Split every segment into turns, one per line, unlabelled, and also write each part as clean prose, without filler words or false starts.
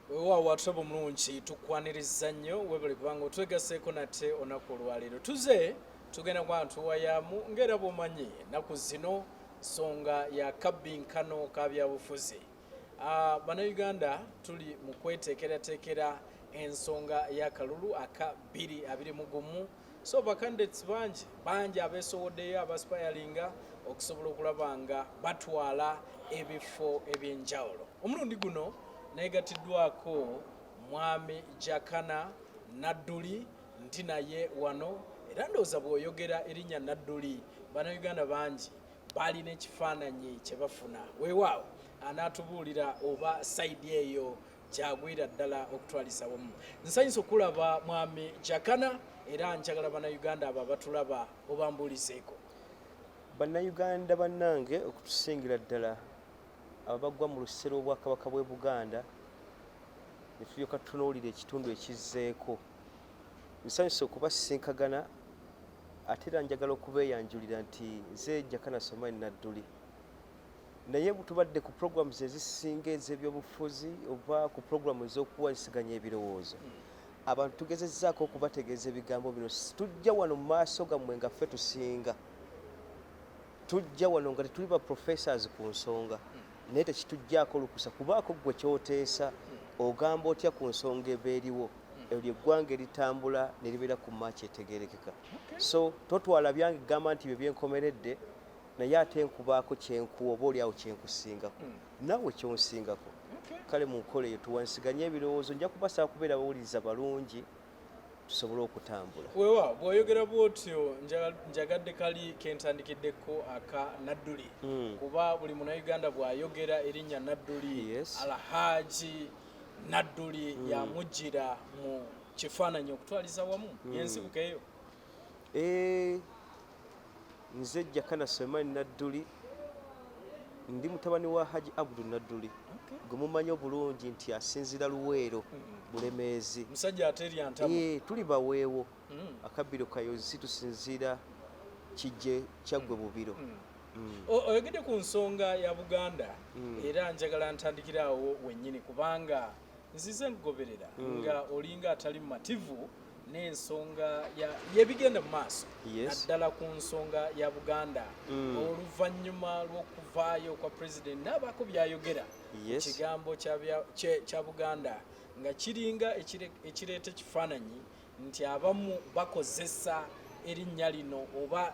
Wewa trouble mulungi tukwaniriza nnyo webale kubanga otwegaseeko nate onaku olwaleero tuze tugenda ku bantu wayamu ng'era bw'omanyi ennaku zino nsonga ya kabbinkano ka byabufuzi. Bannayuganda tuli mu kweteekerateekera ensonga y'akalulu aka 2021 so bakandidates bangi abeesowoddeyo abaspiringa okusobola okulaba nga batwala ebifo eby'enjawulo. Omulundi guno negatiddwako mwami Jakana Naduli nti naye wano era ndowooza bw'oyogera erinnya Naduli bannayuganda bangi balina ekifaananyi kye bafuna. Weewaawo anaatubuulira oba sayidi eyo gyagwira ddala okutwalisa wamu. Nsanyusa okulaba mwami Jakana era njagala bannayuganda abo abatulaba obambuulizeeko.
Bannayuganda bannange okutusingira ddala abagwa mu lusero obwakabaka bw'e Buganda ne tulyoka tutunuulira ekitundu ekizzeeko. Nsanyusa okubasisinkagana ate era njagala okubeeyanjulira nti nze Jakana Naduli. Naye butubadde ku programs ezisinga ez'ebyobufuzi oba ku programu ez'okuwayisiganya ebirowoozo. Abantu tugezezzaako okubategeeza ebigambo bino. Tujja wano mu maaso gammwe nga ffe tusinga. Tujja wano nga tetuli ba professors ku nsonga. Naye tekitujjaako lukusa kubaako gwe kyoteesa ogamba otya ku nsonga eba eriwo eryo eggwanga eritambula ne libeera ku maaki etegeerekeka. So totwala byange gamba nti bye byenkomeredde naye ate nkubaako kyenkuwa oba oliawo kyenkusingako naawe kyonsingako. Kale mu nkola eyo tuwansiganye ebirowoozo nja kubasaba kubeera bawuliriza balungi tusobole okutambula.
Wewa bw'oyogera bw'otyo njagadde kali kentandikiddeko aka Naduli kuba buli munnayuganda bw'ayogera erinnya Naduli Alhaji Naduli yamujjira mu kifaananyi okutwaliza wamu yensibukeeyo.
Nze Jakana Naduli ndi mutabani wa Haji Abdul Naduli gwe mumanyi obulungi nti asinzira Luweero Bulemeezi.
Musajja aterya ntamu.
Tuli baweewo akabbiro kayozi tusinzira kijje kyaggwe bubiro.
Oyogedde ku nsonga ya Buganda era njagala ntandikiraawo wennyini kubanga nzize nkugoberera nga olinga atali mumativu n'ensonga y'ebigenda mu maaso naddala ku nsonga ya Buganda oluvannyuma lw'okuvaayo kwa president n'abaako byayogera ekigambo kya Buganda nga kiringa ekireeta ekifaananyi nti abamu bakozesa erinnya lino oba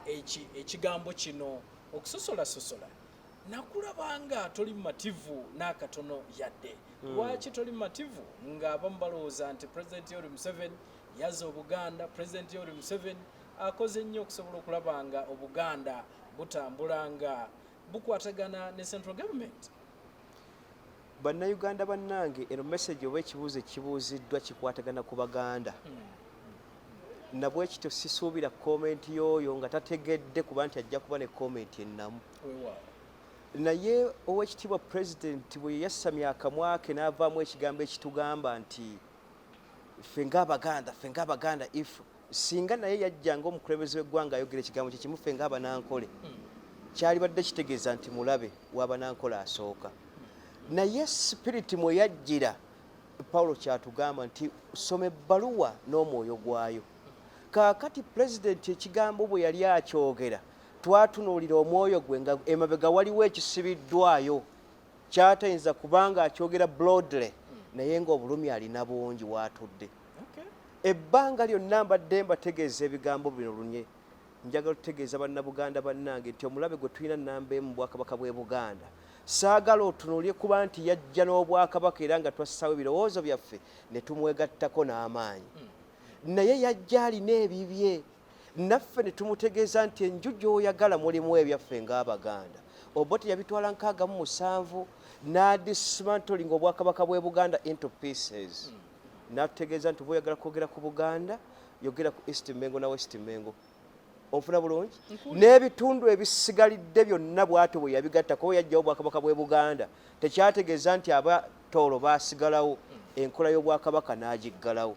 ekigambo kino okusosola nakulabanga toli mumativu n'akatono yadde. Lwaki toli mumativu nga abamu balowooza nti President Yoweri Museveni yazza Obuganda, President Yoweri Museveni akoze nnyo okusobola okulaba nga Obuganda butambula nga bukwatagana ne central government.
Bannayuganda bannange eno message oba ekibuuzo ekibuuziddwa kikwatagana ku Baganda. Nabwe kityo sisuubira komenti y'oyo nga tategedde kuba nti ajja kuba ne komenti ennamu. Naye ow'ekitiibwa President bwe yasamya akamwa ke n'avaamu ekigambo ekitugamba nti ffe ng'Abaganda if singa naye yajjanga omukulembeze w'eggwanga ayogera ekigambo kye kimu ffe ng'Abanankole kyalibadde kitegeeza nti mulabe w'Abanankole asooka. Naye spirit mwe yajjira Paulo kyatugamba nti soma ebbaluwa n'omwoyo gwayo. Kaakati President ekigambo bwe yali akyogera twatunuulira omwoyo gwe nga emabega waliwo ekisibiddwayo kyatayinza kubanga akyogera broadly naye ng'obulumi alina bungi waatudde. Ebbanga lyonna mbadde mbategeeza ebigambo bino lunye. Njagala tutegeeza bannabuganda bannange nti omulabe gwe tulina nnamba emu mu bwakabaka bw'e Buganda saagala otunuulye kuba nti yajja n'obwakabaka era nga twassawo ebirowoozo byaffe ne tumwegattako n'amaanyi. Naye yajja alina ebibye naffe ne tumutegeeza nti enju gy'oyagala mulimu ebyaffe ng'Abaganda. Obote yabitwala 67 n'adismantling obwakabaka bw'e Buganda into pieces. N'atutegeeza nti bw'oyagala kwogera ku Buganda yogera ku East Mengo na West Mengo. Onfuna bulungi? N'ebitundu ebisigalidde byonna bw'atyo bwe yabigattako bwe yajjawo obwakabaka bw'e Buganda tekyategeeza nti Abatoolo baasigalawo enkola y'obwakabaka n'agiggalawo.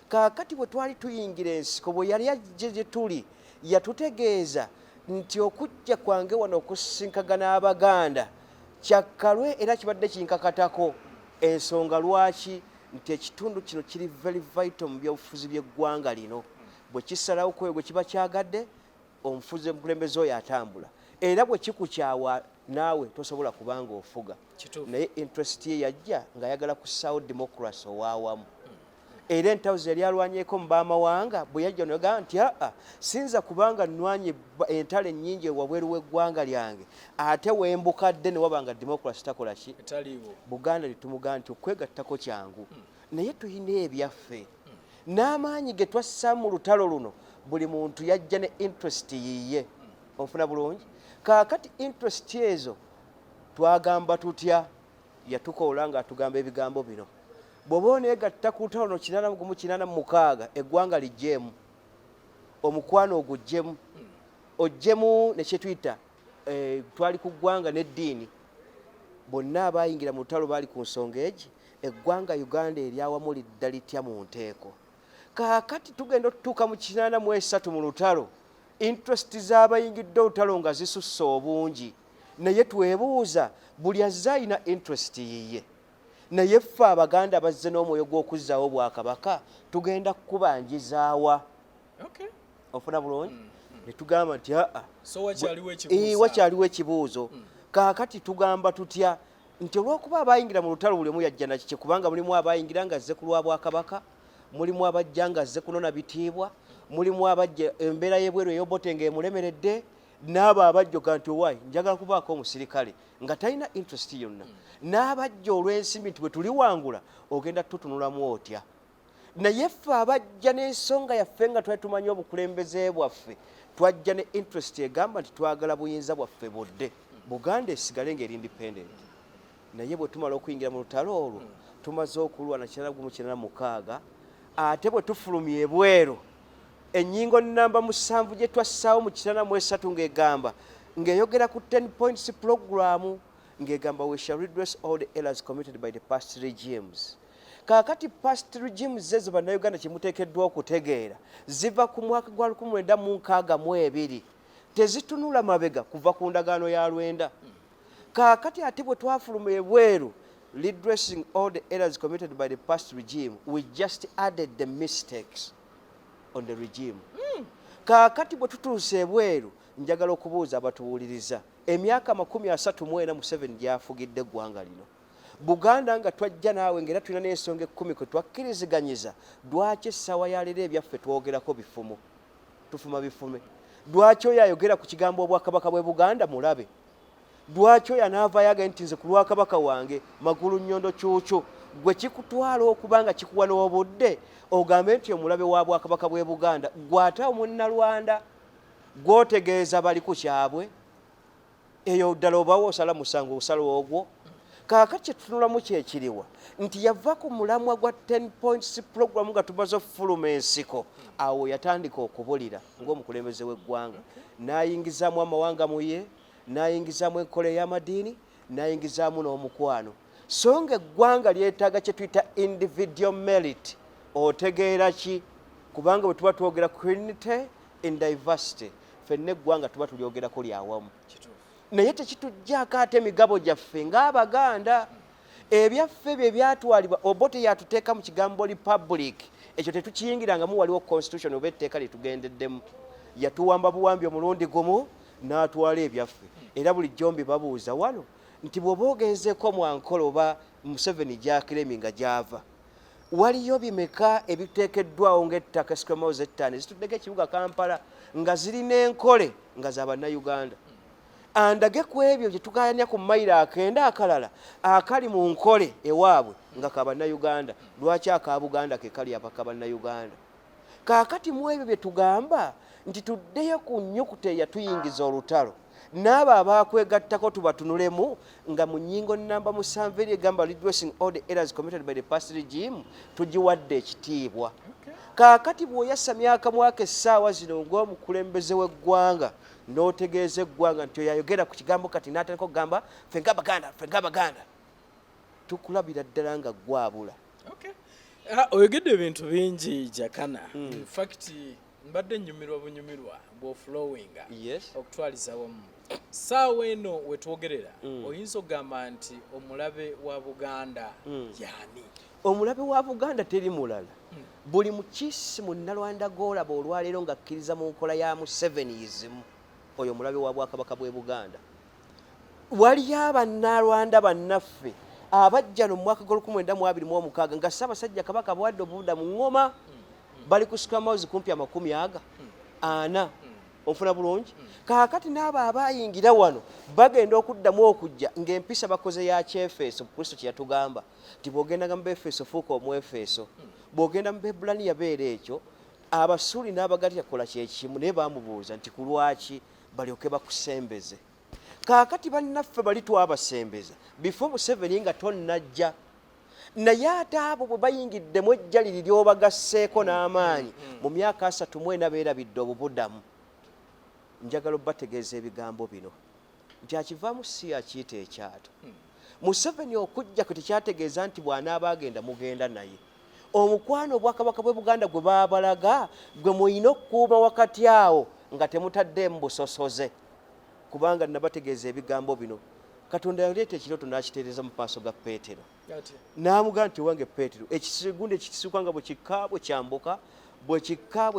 Kaakati bwe twali tuyingira ensiko bwe yali ajje gye tuli yatutegeeza nti okujja kwange wano okusisinkagana Abaganda kyakkalwe era kibadde kinkakatako ensonga lwaki nti ekitundu kino kiri very vital mu byobufuzi by'eggwanga lino bwe kisalawo kwe gwe kiba kyagadde omufuzi omukulembeze oyo atambula era bwe kikukyawa naawe tosobola kubanga ofuga naye interest ye yajja ng'ayagala kussaawo democracy owaawamu era entawo ze yali alwanyeeko mu baamawanga bwe yajja nogamba nti aa sinza kubanga nnwanye entalo ennyingi wabweru w'eggwanga lyange ate wembukadde ne wabanga democracy takola ki Buganda litumugamba nti okwegattako kyangu naye tulina ebyaffe n'amaanyi ge twassa mu lutalo luno buli muntu yajja ne interest yiye onfuna bulungi kaakati interest ezo twagamba tutya yatukoola ng'atugamba ebigambo bino bw'oba oneegatta ku lutalo luno 886 eggwanga lijjeemu omukwano oguggyemu oggyemu ne kye tuyita twali ku ggwanga n'eddiini bonna abayingira mu lutalo baali ku nsonga egi eggwanga Uganda eryawamu lidda litya mu nteeko kaakati tugenda otutuuka mu 83 mu lutalo interest z'abayingidde olutalo nga zisusse obungi naye twebuuza buli azze alina interest yiye naye ffe Abaganda bazze n'omwoyo gw'okuzzaawo Bwakabaka tugenda kukubanjizaawa ofuna bulungi ne tugamba nti wakyaliwo ekibuuzo kaakati tugamba tutya nti olw'okuba abayingira mu lutalo buli omu yajja nakikye kubanga mulimu abayingira nga azze ku lwa Bwakabaka mulimu abajja nga azze kunona bitiibwa mulimu abajja embeera y'ebweru ey'obote ng'emulemeredde n'abo abajjoga nti owaayi njagala kubaako omusirikale nga talina interest yonna n'abajja olw'ensimbi nti bwe tuliwangula ogenda tutunulamu otya naye ffe abajja n'ensonga yaffe nga twali tumanyi obukulembeze bwaffe twajja ne interest egamba nti twagala buyinza bwaffe bodde Buganda esigale ng'eri independent naye bwe tumala okuyingira mu lutalo olwo tumaze okulwana 996 ate bwe tufulumya ebweru ennyingo nnamba 7 gye twassaawo mu 83 ng'egamba ng'eyogera ku 10 points program ng'egamba we shall redress all the errors committed by the past regimes kaakati past regimes ezo bannayuganda kye muteekeddwa okutegeera ziva ku mwaka gwa 1962 tezitunula mabega kuva ku ndagaano ya Lwenda kaakati ate bwe twafuluma ebweru redressing all the errors committed by the past regime we just added the mistakes on the regime kaakati bwe tutuuse ebweru njagala okubuuza abatuwuliriza emyaka 34 Museveni gy'afugidde eggwanga lino Buganda nga twajja naawe ng'era tulina n'ensonga 10 kwe twakkiriziganyiza lwaki essaawa ya leero ebyaffe twogerako bifumo tufuma bifume lwaki oyo ayogera ku kigambo Obwakabaka bw'e Buganda mulabe lwaki oyo anaavaayo agende nti nze ku Lwakabaka wange magulu nnyondo cuucu gwe kikutwala okubanga kikuwa n'obudde ogambe nti omulabe wa Bwakabaka bw'e Buganda gw'ate omunnalwanda gw'otegeeza bali ku kyabwe eyo ddala obawo osala musango osala ogwo kaakati kye tutunulamu kyekiriwa nti yava ku mulamwa gwa 10 points program nga tumaze ofuluma ensiko awo yatandika okubulira ng'omukulembeze w'eggwanga n'ayingizaamu amawanga mu ye n'ayingizaamu enkola ey'amadiini n'ayingizaamu n'omukwano so nga eggwanga lyetaaga kye tuyita individual merit otegeera ki kubanga bwe tuba twogera ku unity in diversity ffenna eggwanga tuba tulyogerako lyawamu naye tekituggyako ate emigabo gyaffe ng'Abaganda ebyaffe bye byatwalibwa obote yatuteeka mu kigambo republic ekyo tetukiyingirangamu waliwo constitution oba etteeka lyetugendeddemu yatuwamba buwambi omulundi gumu n'atwala ebyaffe era bulijjo mbibabuuza wano nti bw'oba ogenzeeko Mwankolo oba Museveni gy'akiremi nga gy'ava waliyo bimeka ebiteekeddwawo ng'ettaka esquimals ettaano ezituddeko ekibuga Kampala nga zirina enkole nga za bannayuganda andage ku ebyo gye tugayanya ku mayiro akenda akalala akali mu nkole ewaabwe nga ka bannayuganda lwaki aka Buganda ke kali apaka bannayuganda kaakati mu ebyo bye tugamba nti tuddeyo ku nnyukuta eyatuyingiza olutalo n'abo abakwegattako tubatunulemu nga mu nnyingo nnamba 7 eri egamba redressing all the errors committed by the past regime tugiwadde ekitiibwa kaakati bw'oyassa myaka mwaka essaawa zino ng'omukulembeze w'eggwanga n'otegeeza eggwanga nti oyayogera ku kigambo kati n'atandika okugamba ffe ng'Abaganda tukulabira ddala nga gwabula
oyogedde ebintu bingi Jakana in fact mbadde nnyumirwa bunyumirwa bw'oflowinga okutwaliza wamu saawa eno wetwogerera oyinza okugamba nti omulabe wa Buganda yani
omulabe wa Buganda teri mulala buli mukisi munnalwanda gw'olaba olwaleero ng'akkiriza mu nkola ya Museveniism oyo omulabe wa Bwakabaka bw'e Buganda. Waliyo abannalwanda bannaffe abajja no mu mwaka gw'1926 nga Ssaabasajja Kabaka bwadde obuuda mu ŋŋoma bali ku Squamhouse kumpi 40 onfuna bulungi. Kaakati n'abo abayingira wano bagenda okuddamu okujja ng'empisa bakoze ya kyefeeso Kristo kye yatugamba nti bw'ogendaga mu Befeso fuuka Omwefeso, bw'ogenda mu Baebulaniya beera ekyo. Abasuuli n'Abagalatiya kola kye kimu naye bamubuuza nti ku lwaki balyoke bakusembeze. Kaakati bannaffe bali twabasembeza before Museveni nga tonnajja, naye ate abo bwe bayingiddemu ejjaliri ly'obagasseeko n'amaanyi mu myaka 34 beerabidde obubudamu. Njagala obbategeeza ebigambo bino nti akivaamu si akiyita ekyato. Museveni okujja kwe tekyategeeza nti bw'anaaba agenda mugenda naye. Omukwano Obwakabaka bw'e Buganda gwe baabalaga gwe muyina okukuuma wakati awo nga temutaddeemu busosoze, kubanga nabategeeza ebigambo bino. Katonda yaleeta ekirooto n'akitereeza mu maaso ga Peetero n'amugamba nti wange Peetero, ekigundi ekikisuka nga bwe kikka bwe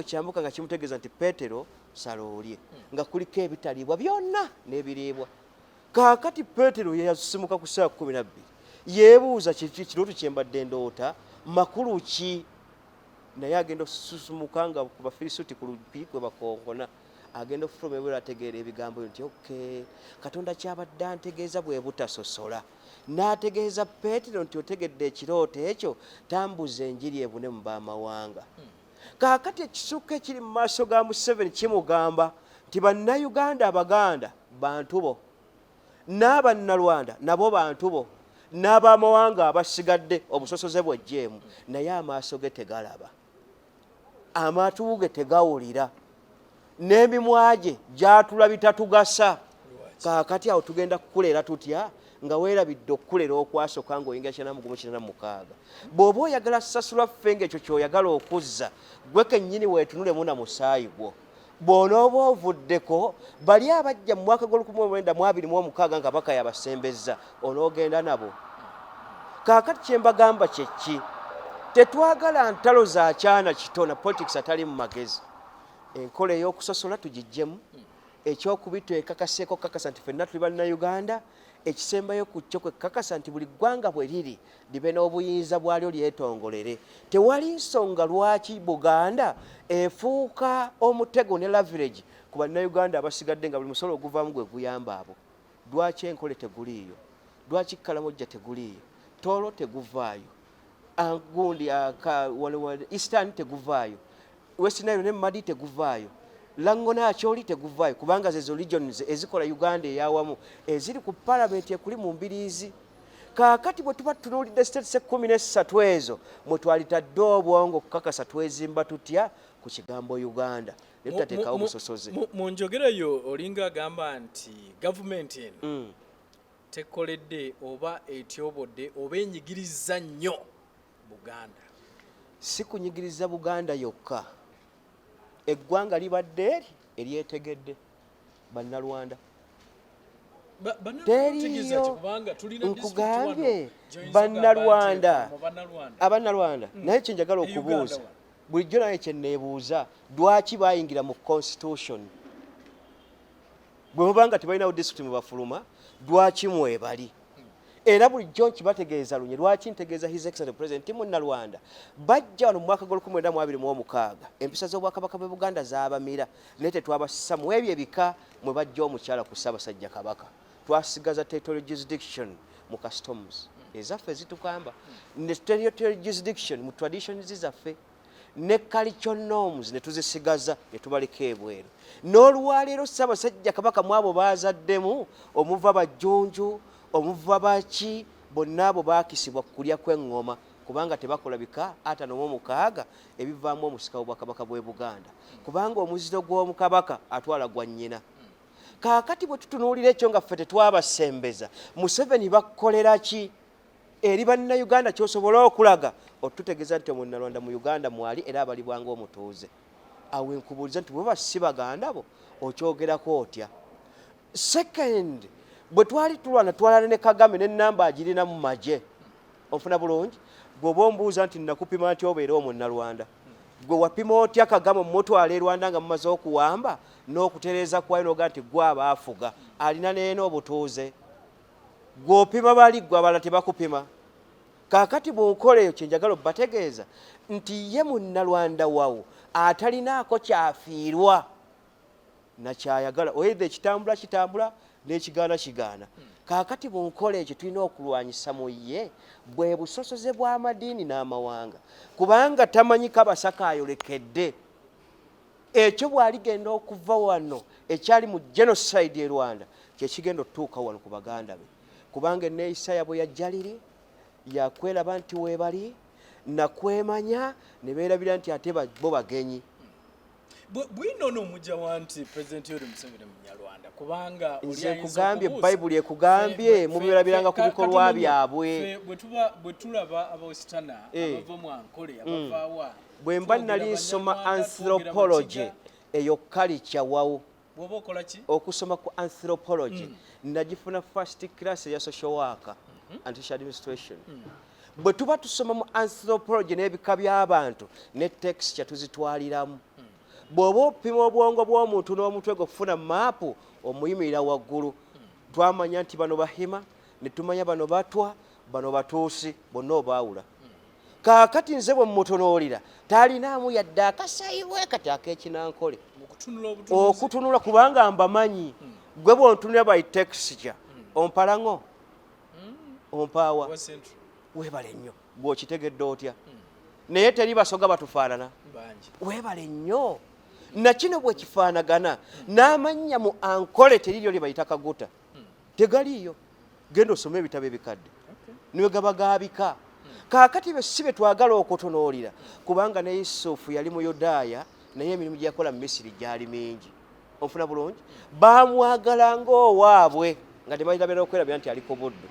kyambuka nga kimutegeeza nti Peetero sala olye, nga kuliko ebitaliibwa byonna n'ebiriibwa. Kaakati Peetero yeyasimuka ku ssaawa 12 yeebuuza kiki kirooto kye mbadde ndoota, makulu ki? Naye agenda osusumuka nga ku Bafirisuuti ku lubbi kwe bakonkona, agenda okufuluma ebweru ategeera ebigambo nti okay, Katonda kyabadde antegeeza bwe butasosola. N'ategeeza Peetero nti otegedde ekirooto ekyo, tambuza enjiri ebune mu baamawanga. Kaakati ekisukka ekiri mu maaso ga Museveni kimugamba nti bannayuganda Abaganda bantu bo, n'Abannalwanda nabo bantu bo, n'abamawanga abasigadde obusosoze bw'ejjeemu, naye amaaso ge tegalaba, amatu ge tegawulira, n'emimwa gye gyatula bitatugasa. Kaakati awo tugenda kukuleera tutya nga weerabidde okukulera okwasooka ng'oyingira 1996. Bw'oba oyagala sasula ffe ng'ekyo ky'oyagala okuzza, gwe kennyini weetunulemu na musaayi gwo. Bw'onooba ovuddeko bali abajja mu mwaka gw'1926 nga Baka yabasembezza, onoogenda nabo. Kaakati kye mbagamba kye ki? Tetwagala ntalo za kyana kito na politics atali mu magezi. Enkola ey'okusosola tugijjemu, ekyokubita ekakaseeko kakasa nti ffenna tuli bannayuganda, ekisembayo ku kyo kwe kakasa nti buli ggwanga bwe liri libe n'obuyinza bwalyo lyetongolere. Tewali nsonga lwaki Buganda efuuka omutego ne leverage ku bannayuganda abasigadde nga buli musolo oguvaamu gwe guyamba abo. Lwaki enkole teguliiyo? Lwaki Kalamojja teguliiyo? Toolo teguvaayo, Angundi Eastern teguvaayo, West Nile ne Madi teguvaayo, Langona Acholi teguvaayo, kubanga zezo regions ezikola Uganda eyawamu eziri ku parliament ekuli mu mbiriizi. Kaakati bwe tuba tunuulidde states 13 ezo mwe twalitadde obwongo kukakasa twezimba tutya ku kigambo Uganda ne tutateekawo obusosoze.
Mu njogera yo olinga agamba nti gavumenti eno tekoledde oba etyobodde oba enyigiriza nnyo Buganda.
Si kunyigiriza Buganda yokka, eggwanga libadde eryetegedde bannalwanda. Teriyo nkugambye bannalwanda, abannalwanda. Naye kye njagala okubuuza bulijjo naye kye neebuuza, lwaki bayingira mu constitution? Bwe mubanga tebalinawo disitulikiti mwe bafuluma, lwaki mwebali? Era bulijjo nkibategeeza lunye, lwaki ntegeeza His Excellency President munnalwanda bajja wano mu mwaka gw'1926 empisa z'Obwakabaka bw'e Buganda zaabamira, naye tetwabassa mu ebyo ebika mwe bajja omukyala ku Ssaabasajja Kabaka. Twasigaza territorial jurisdiction mu customs ezaffe zitukamba, ne territorial jurisdiction mu traditions zaffe, ne cultural norms ne tuzisigaza ne tubaleka ebweru. N'olwaleero Ssaabasajja Kabaka mu abo baazaddemu omuva Bajjunju, omuva baki, bonna abo baakisibwa kulya kw'eŋŋoma kubanga tebakola bika 56 ebivaamu omusika w'Obwakabaka bw'e Buganda, kubanga omuziro gw'omukabaka atwala gwa nnyina. Kaakati bwe tutunuulira ekyo nga ffe tetwabasembeza, Museveni bakolera ki eri bannayuganda ky'osobola okulaga otutegeeza nti omunnalwanda mu Uganda mwali era abalibwanga omutuuze. Awo nkubuuliza nti bwe basi baganda bo okyogerako otya? Second, bwe twali tulwana ne Kagame n'ennamba agirina mu magye, onfuna bulungi, gwe ombuuza nti nakupima nti obeera omunnalwanda gwe wapima otya Kagame mumutwala e Rwanda nga mumaze okuwamba n'okutereeza kwayo n'oga nti gwe abaafuga alina neena obutuuze gwe opima bali gwe abalala tebakupima kaakati bunkola eyo kyenjagala obbategeeza nti ye munnalwanda wawo atalinaako kyafiirwa nakyayagala oyedde ekitambula kitambula n'ekigaana kaakati bunkola ekyo tulina okulwanyisa mu ye bwe busosoze bw'amadiini n'amawanga kubanga tamanyi kabasaka ayolekedde ekyo bw'aligenda okuva wano ekyali mu genocide e Rwanda kyekigenda otutuuka wano ku baganda be kubanga enneeyisa yabwe yajja liri yakweraba nti weebali nakwemanya ne beerabira nti ate bo bagenyi
bwinono omujja wa nti President Yoweri Museveni Munyarwanda kubanga
nze nkugambye Bayibuli ekugambye mubirabiranga ku bikolwa byabwe
bwe tulaba abawesitana abava mu Ankole abavaawa
bwe mba nali nsoma anthropology eyo culture wawo
bw'oba okola ki
okusoma ku anthropology nagifuna first class eya social worker and social administration bwe tuba tusoma mu anthropology n'ebika by'abantu ne texture tuzitwaliramu bw'oba opima obwongo bw'omuntu n'omutwe gwe okufuna maapu omuyimirira waggulu twamanya nti bano bahima ne tumanya bano batwa bano batuusi bonna obaawula kaakati nze bwe mmutunuulira taalinaamu yadde akasayiwe kati ak'ekinankole okutunula kubanga mbamanyi gwe bw'ontunula by texture ompalaŋo ompaawa weebale nnyo bw'okitegedde otya naye teri basoga batufaanana weebale nnyo nakino bwe kifaanagana n'amannya mu Ankole teriryo lye bayita Kaguta tegaliiyo genda osome ebitabo ebikadde niwe gaba gaabika kaakati be si be twagala okutunuulira kubanga ne Yusufu yali mu Yudaaya naye emirimu gye yakola mu Misiri gyali mingi onfuna bulungi baamwagala ng'owaabwe nga tebalirabira okwerabira nti aliko buddu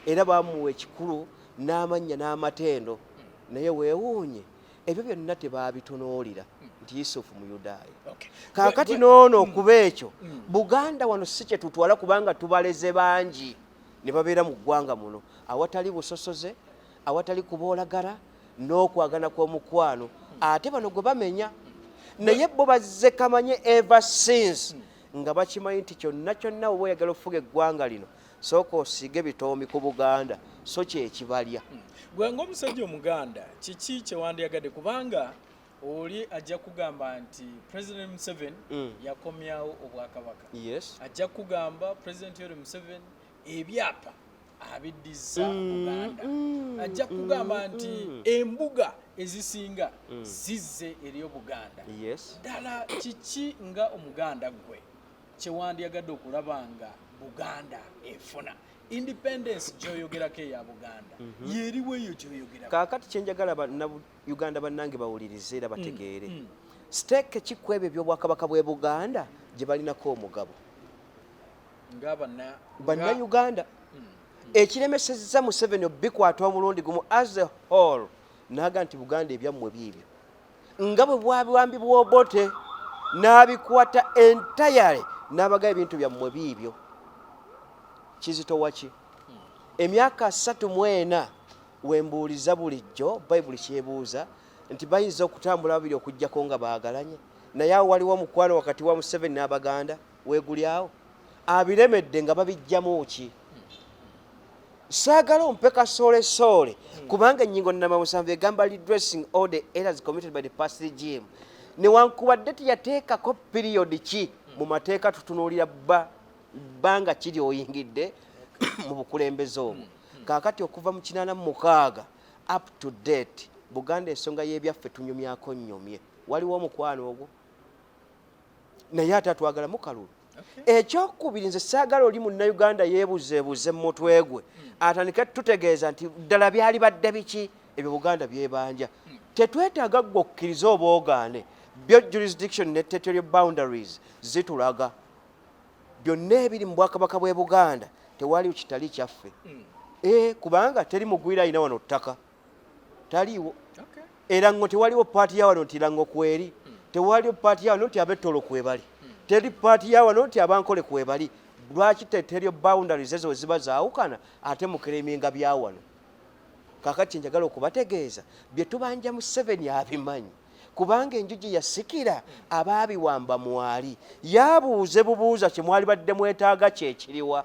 era baamuwa ekikulu n'amannya n'amatendo naye weewuunye ebyo byonna tebaabitunuulira nti Yusufu mu Yudaaya kaakati noono okuba ekyo Buganda wano si kye tutwala kubanga tubaleze bangi ne babeera mu ggwanga muno awatali busosoze awatali kuboolagala n'okwagana kw'omukwano ate bano gwe bamenya naye bo bazze kamanye ever since nga bakimanyi nti kyonna kyonna oba oyagala okufuga eggwanga lino sooka osiige bitoomi ku Buganda so kyekibalya
gwe ng'omusajja Omuganda kiki kyewandiyagadde kubanga oli ajja kugamba nti President Museveni yakomyawo obwakabaka ajja kugamba President Yoweri Museveni ebyapa abiddiza Buganda ajja kugamba nti embuga ezisinga zizze eri Buganda ddala kiki nga Omuganda gwe kyewandiyagadde okulabanga Buganda efuna independence gyoyogerako eya Buganda yeriwo eyo gyoyogerako
kaakati kyenjagala Uganda bannange bawulirize era bategeere siteeke kikku ebyo eby'obwakabaka bw'e Buganda gye balinako omugabo bannayuganda ekiremesezza Museveni obikwata omulundi gumu as a whole naga nti Buganda ebyammwe biibyo nga bwe bwabwambibwa Obote n'abikwata entirely n'abaga ebintu byammwe biibyo Kizito waki emyaka 34 wembuuliza bulijjo Bayibuli kyebuuza nti bayinza okutambula babiri okujjako nga baagalanye naye awo waliwo omukwano wakati wa Museveni n'Abaganda weegulyawo abiremedde nga babijjamu ki saagala ompe kasoole kubanga ennyingo nnamamusanvu egamba redressing all the errors committed by the past regime newankubadde teyateekako period ki mu mateeka tutunuulira bbanga kiri oyingidde mu bukulembeze obwo kaakati okuva mu 86 up to date Buganda ensonga y'ebyaffe tunyumyako nnyomye waliwo omukwano ogwo naye ate atwagalamu kalulu ekyokubiri nze saagala oli munnayuganda yeebuzeebuze mu mutwe gwe atandike tutegeeza nti ddala byali badde biki ebyo Buganda byebanja tetwetaaga gwe okkiriza oba ogaane byo jurisdiction ne territorial boundaries zitulaga byonna ebiri mu bwakabaka bw'e Buganda tewaliwo kitali kyaffe kubanga teri mugwira alina wano ttaka taliiwo era ngo tewaliwo paati ya wano nti Rango kweri tewaliwo paati ya wano nti Ab'Ettolo kwebali teri paati ya wano nti Abankole kwebali lwaki territorial boundaries ezo ziba zaawukana ate mukereminga bya wano kakati njagala okubategeeza bye tubanja Museveni abimanyi kubanga enjuji yasikira abaabiwamba mwali yabuuze bubuuza kye mwali badde mwetaaga kyekiriwa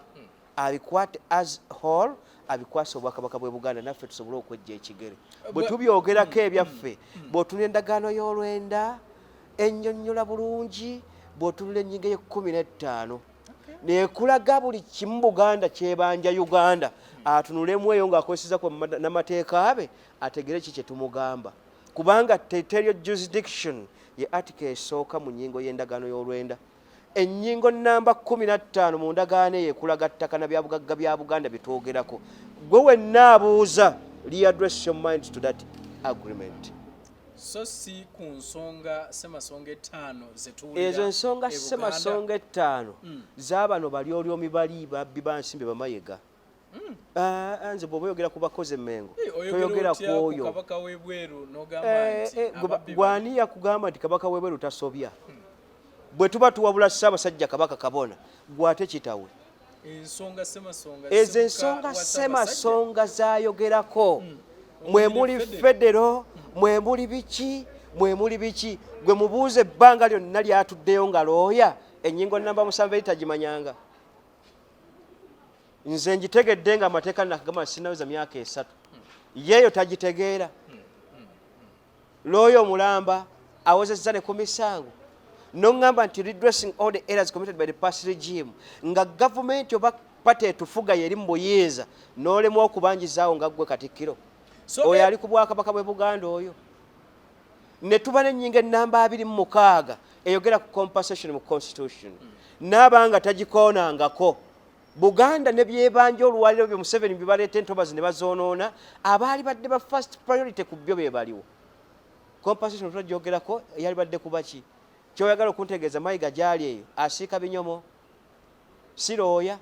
abikwate as whole abikwasa obwakabaka bwe Buganda naffe tusobole okwejja ekigere bwe tubyogerako ebyaffe bw'otunula endagaano y'olwenda ennyonnyola bulungi bw'otunula ennyingo ye15 nekulaga buli kimu Buganda kyebanja Uganda atunulemu eyo ng'akozeseza n'amateeka abe ategere ki kye tumugamba kubanga territorial jurisdiction ye article esooka mu nnyingo y'endagaano y'olwenda ennyingo namba 15 mu ndagaano eyo ekulaga ttaka na byabugagga bya Buganda bitwogerako gwe wenna abuuza readdress your mind to that agreement.
So si ku nsonga semasonga 5 zetuulira
ezo ensonga semasonga 5 z'abano bali olyomi bali babbi bansimbe bamayega nze bw'oba oyogera ku bakozi emmengo toyogera ku oyo
kabaka w'ebweru n'ogamba nti
gwani yakugamba nti kabaka w'ebweru tasobya bwe tuba tuwabula Ssaabasajja Kabaka Kabona gwate kitawe ezo ensonga semasonga zayogerako mwe muli federo mwe muli biki gwe mubuuze ebbanga lyonna lyatuddeyo nga looya ennyingo namba 7 tagimanyanga nze ngitegedde nga amateeka nakagamba sinaweza myaka 3 yeeyo tagitegeera looyo omulamba awozezza ne ku misango noŋŋamba nti redressing all the errors committed by the past regime nga gavumenti oba pate etufuga yeri mu buyinza n'olemu okubanjizaawo nga ggwe Katikkiro oyo ali ku Bwakabaka bwe Buganda oyo ne tuba n'ennyingo ennamba 26 eyogera ku compensation mu constitution n'abanga tagikoonangako Buganda ne byebanja olwaliro bye Museveni bibaleeta entobazi ne bazoonoona abaali badde ba first priority ku byo be baliwo compensation tugyogerako yali badde kuba ki kyoyagala okuntegeeza mayiga gyali eyo asiika binyomo sirooya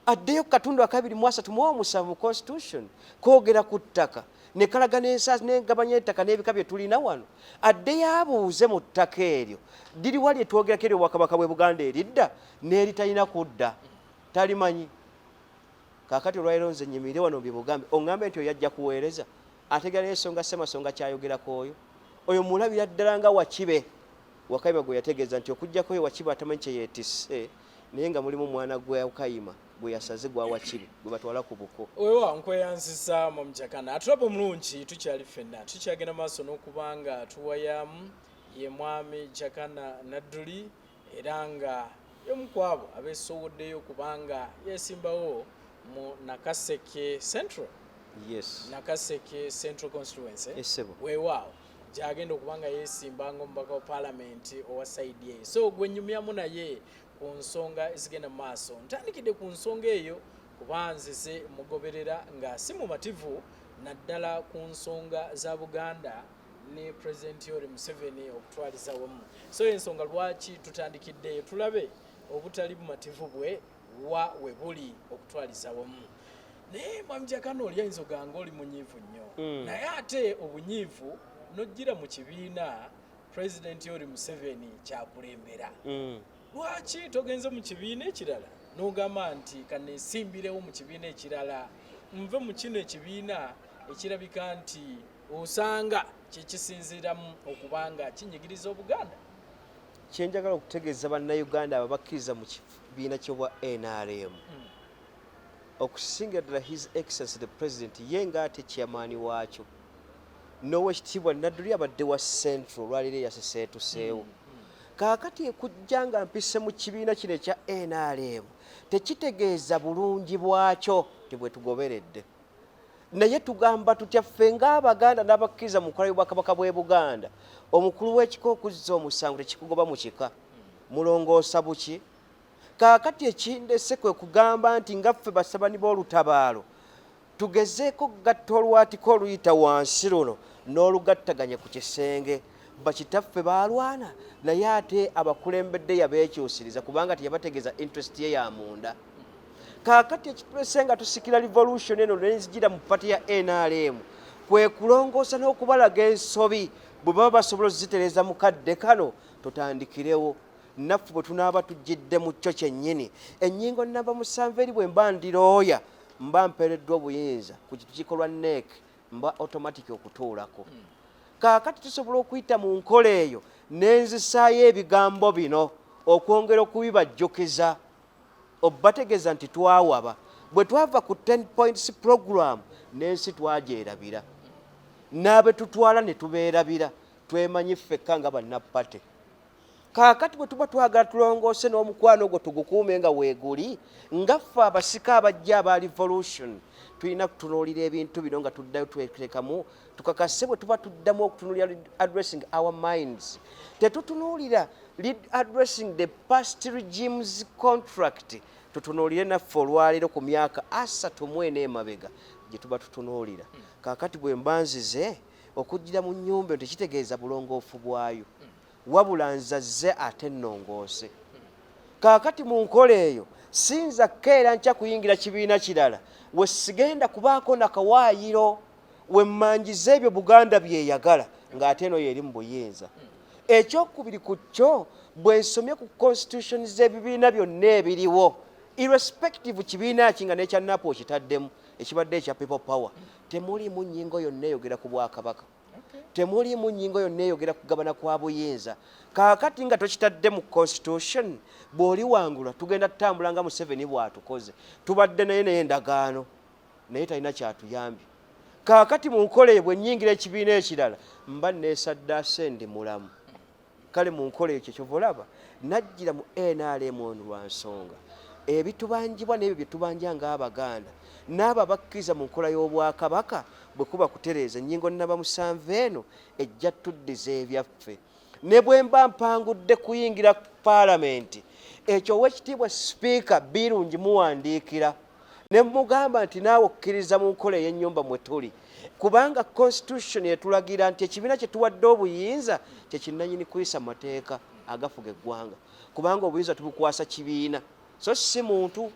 addeyo katundu akabiri mu 3 mu constitution koogera ku ttaka ne kalaga n'ensaasi n'engabanya ettaka n'ebika bye tulina wano addeyo abuuze mu ttaka eryo liriwa lye twogerako eryo Obwakabaka bwe Buganda eridda n'eritalina kudda talimanyi kaakati olwaliro nze nyimire wano bye bugambe oŋŋambe nti oyo yajja kuweereza ategera n'ensonga semasonga kyayogerako oyo mulabira ddala nga Wakibe Wakayima gwe yategeeza nti okujjako oyo Wakibe atamanyi kye yeetisse naye nga mulimu mwana gwe Wakayima gwe yasaze gwa Wakibe gwe batwala ku buko
wewa nkweyanzisa mu Jakana atulaba omulungi tukyali ffenna tukyagenda maaso n'okubanga tuwayamu ye mwami Jakana Naduli era nga yomukwabo abeesowoddeyo kubanga yeesimbawo mu Nakaseke Central Nakaseke Central Constituency weewaawo gyagenda okubanga yeesimba ng'omubaka wa Parliament owa saidi eyo so gwe nnyumyamu naye ku nsonga ezigenda mu maaso ntandikidde ku nsonga eyo kuba nzize mugoberera nga si mumativu naddala ku nsonga za Buganda ne President Yoweri Museveni okutwaliza wamu so ensonga lwaki tutandikiddeyo tulabe obutali bumativu bwe webuli okutwaliza wamu naye mwami Jakana oli ayinza oganga oli munyiivu nnyo naye ate obunyiivu nojjira mu kibiina President Yoweri Museveni kyakulembera lwaki togenze mu kibiina ekirala n'ogamba nti kaneesimbirewo mu kibiina ekirala nve mu kino ekibiina ekirabika nti osanga kyekisinziiramu okubanga kinyigiriza Obuganda
kyenjagala okutegeeza bannayuganda abo bakkiriza mu kibiina ky'obwa NRM okusingira ddala His Excellency the President ye ng'ate chairman waakyo n'owekitiibwa Naduli abadde wa Central lwaliro yaseseetuseewo kaakati ekujja nga mpise mu kibiina kino ekya NRM tekitegeeza bulungi bwakyo tibwe tugoberedde naye tugamba tutya ffe ng'Abaganda n'abakkiriza mu nkola y'Obwakabaka bw'e Buganda omukulu w'ekika okuzza omusango tekikugoba mu kika mulongoosa buki kaakati ekindese kwe kugamba nti nga ffe basabani b'olutabaalo tugezeeko gatta olwatika oluyita wansi luno n'olugattaganya ku kisenge bakitaffe baalwana naye ate abakulembedde yabeekyusiriza kubanga teyabategeeza interest ye ya munda kaakati ekitulese nga tusikira revolution eno nenzijira mu pati ya NRM kwe kulongoosa n'okubalaga ensobi bwe baba basobola ozitereeza mu kadde kano tutandikirewo naffe bwe tunaaba tujjidde mu kyo kyennyini ennyingo namba 7 eri bwe mba ndirooya mba mpeereddwa obuyinza ku kitu kikolwa NEC mba automatic okutuulako. Kaakati tusobola okuyita mu nkola eyo n'enzisaayo ebigambo bino okwongera okubibajjukiza obategeeza nti twawaba. Bwe twava ku 10 points program n'ensi twagyerabira, n'abe tutwala ne tubeerabira, twemanyi ffekka nga bannapate. Kaakati bwe tuba twagala tulongoose n'omukwano ogwo tugukuume nga weeguli, nga ffe abasika abajja aba revolution tulina kutunuulira ebintu bino nga tuddayo tweteekamu, tukakase bwe tuba tuddamu okutunuulira addressing our minds. Tetutunuulira addressing the past regimes contract, tutunuulire naffe olwaleero ku myaka 34 emabega gye tuba tutunuulira. Kaakati bwe mbanzize okujjira mu nnyumba tekitegeeza bulongoofu bwayo, wabula nzazze ate nnongoose. Kaakati mu nkola eyo sinza keera nkya kuyingira kibiina kirala we sigenda kubaako nakawaayiro, we mmanjiza ebyo Buganda byeyagala ng'ate eno yeri mu buyinza. Ekyokubiri ku kyo bwe nsomye ku constitution z'ebibiina byonna ebiriwo, irrespective kibiina ki nga n'ekya NAPO okitaddemu ekibadde ekya people power, temuliimu nnyingo yonna eyogera ku Bwakabaka, temuliimu nnyingo yonna eyogera kugabana kwa buyinza. Kaakati nga tokitadde mu constitution, bw'oli wangulwa tugenda tutambula nga Museveni bw'atukoze. Tubadde naye endagaano naye talina kyatuyambye. Kaakati mu nkola eyo bwe nnyingira ekibiina ekirala mba neesaddaase ndi mulamu. Kale mu nkola eyo kyekyo olaba najjira mu NRM lwa nsonga ebitubanjibwa n'ebyo bye tubanja ng'Abaganda n'abo abakkiriza mu nkola y'Obwakabaka bwe kuba kutereeza ennyingo nnamba 7 eno ejja tuddiza ebyaffe. Ne bwe mba mpangudde kuyingira paalamenti, ekyo Oweekitiibwa Sipiika Birungi muwandiikira ne mugamba nti naawe okkiriza mu nkola ey'ennyumba mwe tuli, kubanga constitution yetulagira nti ekibiina kye tuwadde obuyinza kye kinnannyini kuyisa mateeka agafuga eggwanga, kubanga obuyinza tubukwasa kibiina so si muntu.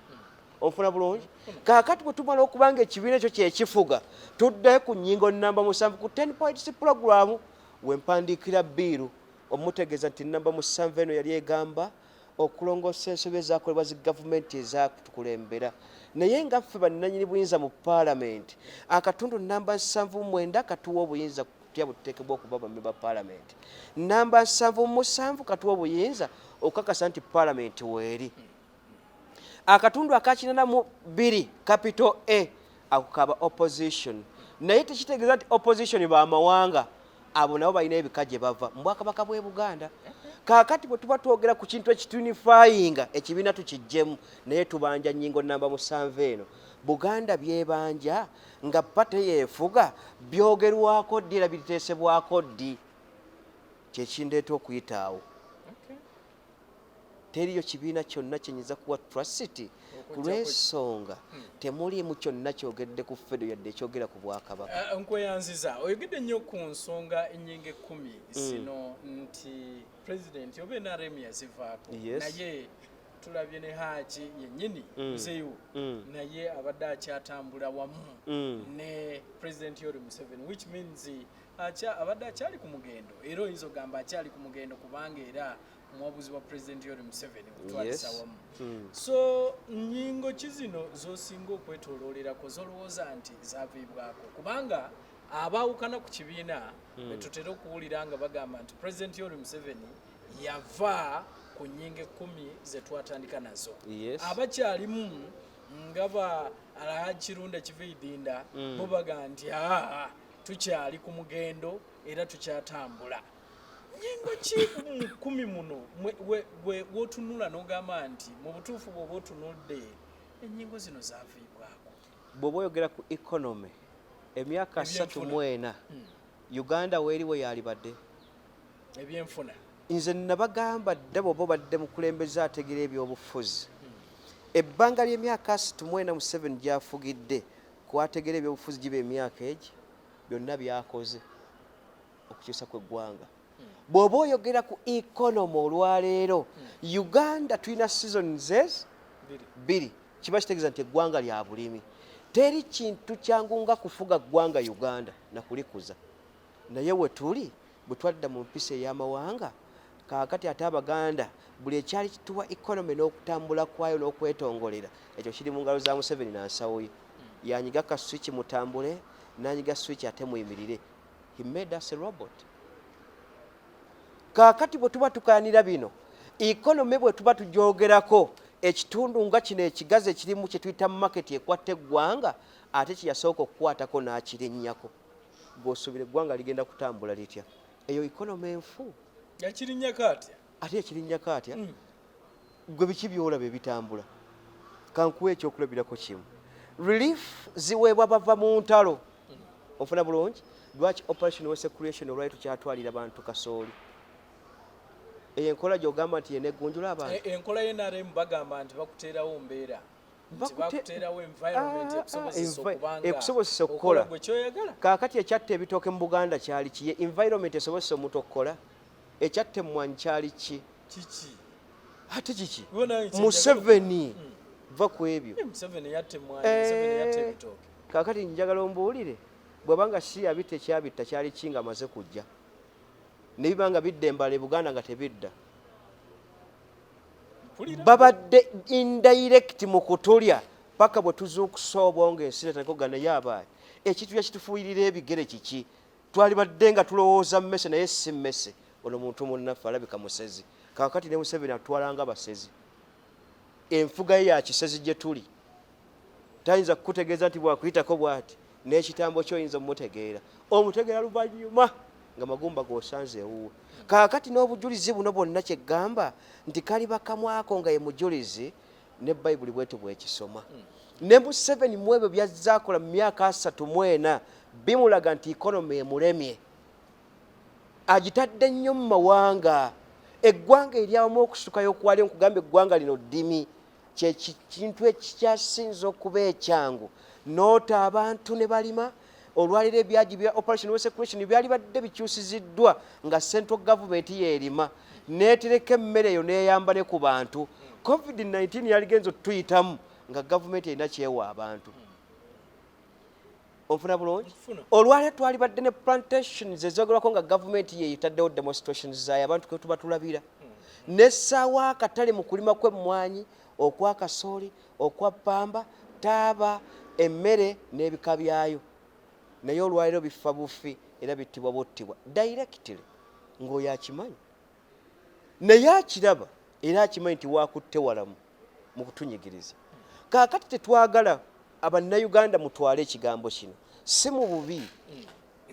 Onfuna bulungi? Kaakati bwe tumala okubanga ekibiina ekyo kyekifuga, tuddayo ku nnyingo nnamba 7 ku 10 points program we mpandiikira Biiru omutegeeza nti nnamba 7 eno yali egamba okulongoosa ensobi ezaakolebwa zi gavumenti ezatukulembera, naye nga ffe bannannyini buyinza mu paalamenti akatundu nnamba 79 katuwa obuyinza kutya buteekebwa okuba bamemba paalamenti, nnamba 77 katuwa obuyinza okukakasa nti paalamenti weeri. Akatundu akakinana mu 2 capital A akukaba opposition, naye tekitegeeza nti opposition bamawanga, abo nabo balina ebika gye bava mu Bwakabaka bw'e Buganda. Kaakati bwe tuba twogera ku kintu ekitunifayinga ekibiina tukijjemu, naye tubanja nnyingo nnamba 7 eno Buganda byebanja nga pate yeefuga byogerwako ddi era biteesebwako ddi, kyekindeeta okuyitaawo. Teriyo kibiina kyonna kyenyinza kuwa trust ku lw'ensonga temuliimu kyonna kyogedde ku federo yadde ekyogera ku Bwakabaka.
Nkweyanziza oyogedde nnyo ku nsonga ennyingo 10 zino nti president oba NRM yazivaako, naye tulabye ne Haji yennyini Muzeeyu naye abadde akyatambula wamu ne president Yoweri Museveni, which means abadde akyali ku mugendo, era oyinza ogamba akyali ku mugendo kubanga era omwabuzi wa president Yoweri Museveni okutwalisa wamu. So nnyingo ki zino z'osinga okwetooloolerako z'olowooza nti zaaviibwako? Kubanga abaawukana ku kibiina be tutera okuwulira nga bagamba nti president Yoweri Museveni yava ku nnyingo 10 ze twatandika nazo. Abakyalimu nga ba Alhajirunda Kiveidinda bo bagamba nti tukyali ku mugendo era tukyatambula. Nnyingo ki mu 10 muno w'otunula n'ogamba nti mu butuufu bw'oba otunudde ennyingo zino zaaviibwako?
Bw'oba oyogera ku economy emyaka 34 Uganda weeriwe yalibadde
ebyenfuna.
Nze nabagamba dda bw'oba obadde mukulembeze ategera ebyobufuzi ebbanga ly'emyaka 34 Museveni gy'afugidde kwategera ebyobufuzi giba emyaka egi byonna byakoze okukyusa kw'eggwanga. Bw'oba oyogera ku economy olwaleero Uganda tulina seasons 2 kiba kitegeeza nti eggwanga lya bulimi. Teri kintu kyangu nga kufuga ggwanga Uganda nakulikuza, naye we tuli bwe twadda mu mpisa ey'amawanga kaakati ate Abaganda buli ekyali kituwa economy n'okutambula kwayo n'okwetongolera ekyo kiri mu ngalo za Museveni na nsawo ye. Yanyiga kaswiki mutambule, nanyiga switch ate muyimirire. He made us a robot. Kaakati bwe tuba tukaanira bino economy bwe tuba tujoogerako ekitundu nga kino ekigazi ekirimu kye tuyita mu market ekwatta eggwanga ate kiyasooka okukwatako n'akirinnyako bw'osuubira eggwanga ligenda kutambula litya. Eyo economy enfu
yakirinnyako atya
ate ekirinnyako atya gwe biki byolaba ebitambula. Kankuwa ekyokulabirako kimu. Relief ziweebwa bava mu ntalo. Ofuna bulungi lwaki operation wese creation olwali tukyatwalira bantu kasooli. Eyo enkola gy'ogamba nti yenegunjula abantu.
Enkola y'NRM bagamba nti bakuteerawo mbeera nti bakuteerawo environment
ekusobozesa okukola. Kaakati ekyatta ebitooke mu Buganda kyali ki? Environment esobozesa omuntu okukola. Ekyatta emmwanyi kyali ki?
Kiki
ate kiki? Museveni va ku ebyo.
Museveni yatta emmwanyi, Museveni yatta ebitooke.
Kaakati njagala ombuulire bw'abanga si yabitta ekyabitta kyali ki nga amaze kujja ne bibanga bidda embala e Buganda nga tebidda. Babadde indirect mu kutulya paka bwe tuzuukusa obwongo ensi netagogga naye abaayi ekitulya kitufuuyirira ebigere kiki? Twali badde nga tulowooza mmese naye si mmese. Ono muntu munnaffe alabika musezi. Kaakati ne Museveni atwalanga basezi. Enfuga ye ya kisezi gye tuli. Tayinza kukutegeeza nti bwakuyitako bw'ati n'ekitambo ky'oyinza mumutegeera. Omutegeera luvannyuma nga magumba g'osanze ewuwe. Kaakati n'obujulizi buno bwonna kyeggamba nti kaliba kamwako nga ye mujulizi ne Bayibuli bwetu bwekisoma. Ne Museveni mu ebyo by'azze akola mu myaka 34 bimulaga nti ikonomi emulemye. Agitadde nnyo mu mawanga. Eggwanga eryawamu okusitukayo okwali nkugamba eggwanga lino ddimi kintu ekikyasinza okuba ekyangu. Noota abantu ne balima olwaliro ebyaji bya operation wese creation byali badde bikyusiziddwa nga central government yeerima neetereka emmere eyo neeyamba ne ku bantu. COVID-19 yaligenza otuyitamu nga gavumenti erina kyewa abantu. Onfuna bulungi? Olwaliro twali badde ne plantations ezogerwako nga gavumenti yeeyitaddewo demonstrations zaayo abantu kwe tuba tulabira. N'essaawa akatale mu kulima kw'emmwanyi okwa kasooli okwa ppamba taaba emmere n'ebika byayo. Naye olwaliro bifa bufi era bittibwa buttibwa directly ng'oyo akimanyi. Naye akiraba era akimanyi nti waakutte walamu mu kutunyigiriza. Kaakati tetwagala Abannayuganda mutwale ekigambo kino. Si mu bubi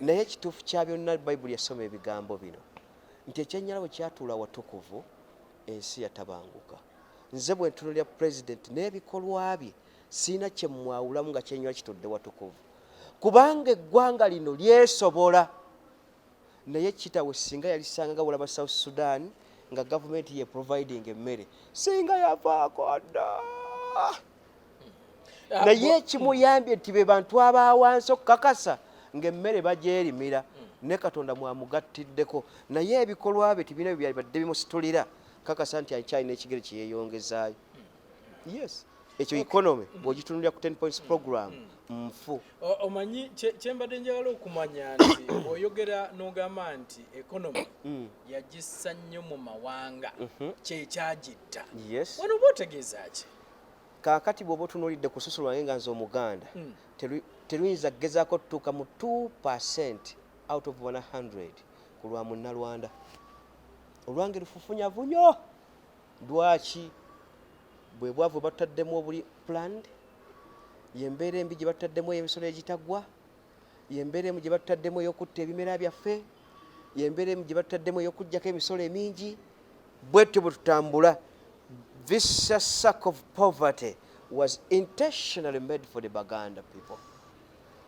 naye ekituufu kya byonna Bayibuli yasoma ebigambo bino nti ekyennyala bwe kyatuula watukuvu ensi yatabanguka. Nze bwe ntunuulira pulezidenti n'ebikolwa bye siina kye mwawulamu nga kyennyala kitudde watukuvu. Kubanga eggwanga lino lyesobola. Naye kitaawe singa yalisanga bulaba South Sudan nga gavumenti ye providing emmere singa yavaako dda. Naye kimuyambye nti be bantu abaawansi okukakasa ng'emmere bagyerimira ne Katonda mwamugattiddeko. Naye ebikolwa bye tibina bye byabadde bimusitulira kakasa nti akyalina ekigere kye yeeyongezaayo. Yes, ekyo economy bw'ogitunulira ku 10 points program nfu.
Omanyi kyembadde njagala okumanya nti oyogera n'ogamba nti economy yagissa nnyo mu mawanga kyekyagitta.
Yes.
Wano oba otegeeza ki?
Kaakati bw'oba otunuulidde ku ssusu lwange nga nze Omuganda teruyinza kugezaako tutuuka mu 2% out of 100 ku lwa munnalwanda. Olwange lufufunyavu nnyo. Lwaki? Bwe bwavu batutaddemu obuli planned, yembeera embi gye batutaddemu emisolo egitagwa, yembeera emu gye batutaddemu ey'okutta ebimera byaffe, yembeera emu gye batutaddemu ey'okuggyako emisolo emingi. Bwetyo bwe tutambula. This sack of poverty was intentionally made for the Buganda people.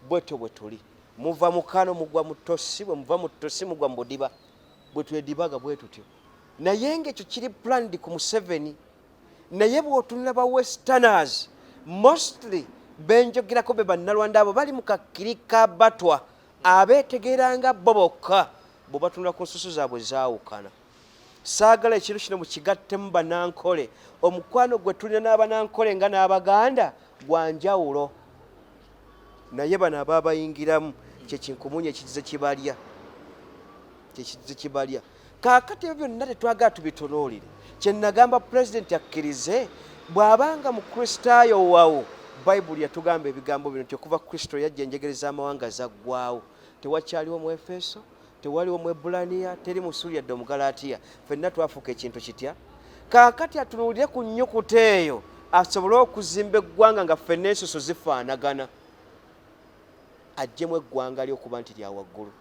Bwetyo bwe tuli. Muva mu kano mugwa mu ttosi, bwe muva mu ttosi mugwa mu budiba. Bwe twedibaga bwe tutyo. Naye ng'ekyo kiri planned ku Museveni. Naye bw'otunula ba westerners mostly benjogerako be bannalwanda abo bali mu kakiri ka batwa abeetegeranga bo bokka bwe batunula ku nsusu zaabwe zaawukana. Saagala ekiro kino mukigattemu banankole. Omukwano gwe tulina n'abanankole nga n'Abaganda gwa njawulo. Naye bano abaabayingiramu kye kinkumunya ekizize kibalya. Kyekizize kibalya. Kaakati ebyo byonna tetwagala tubitunuulire. Kye nagamba pulezidenti akkirize bw'abanga mu Kristaayo wawo bayibuli yatugamba ebigambo bino nti okuva kristo yajja enjegereza amawanga zaggwaawo. Tewakyaliwo mu Efeso, tewaliwo mu Ebulaniya, teri mu Ssuuli yadde Omugalatiya. Ffenna twafuuka ekintu kitya. Kaakati atunuulire ku nnyukuta eyo asobole okuzimba eggwanga nga ffenna ensusu zifaanagana. Aggyemu eggwanga ly'okuba nti lya waggulu.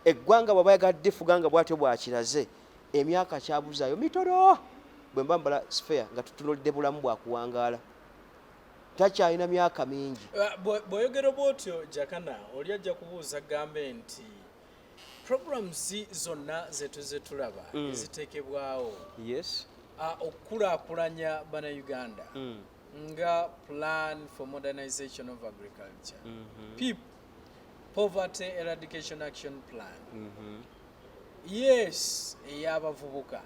Eggwanga bw'aba yagala ddifuga nga bw'atyo bw'akiraze, emyaka kyabuzaayo mitono. Bwe mba mbala sphere nga tutunuulidde bulamu bwakuwangaala. Takyalina myaka mingi.
Bw'oyogera bw'otyo Jakana, oli ajja kubuuza gambe nti programs zonna ze tulaba eziteekebwawo okukulaakulanya Bannayuganda nga plan for modernization of agriculture, PEAP, Poverty Eradication Action Plan, yes, ey'abavubuka,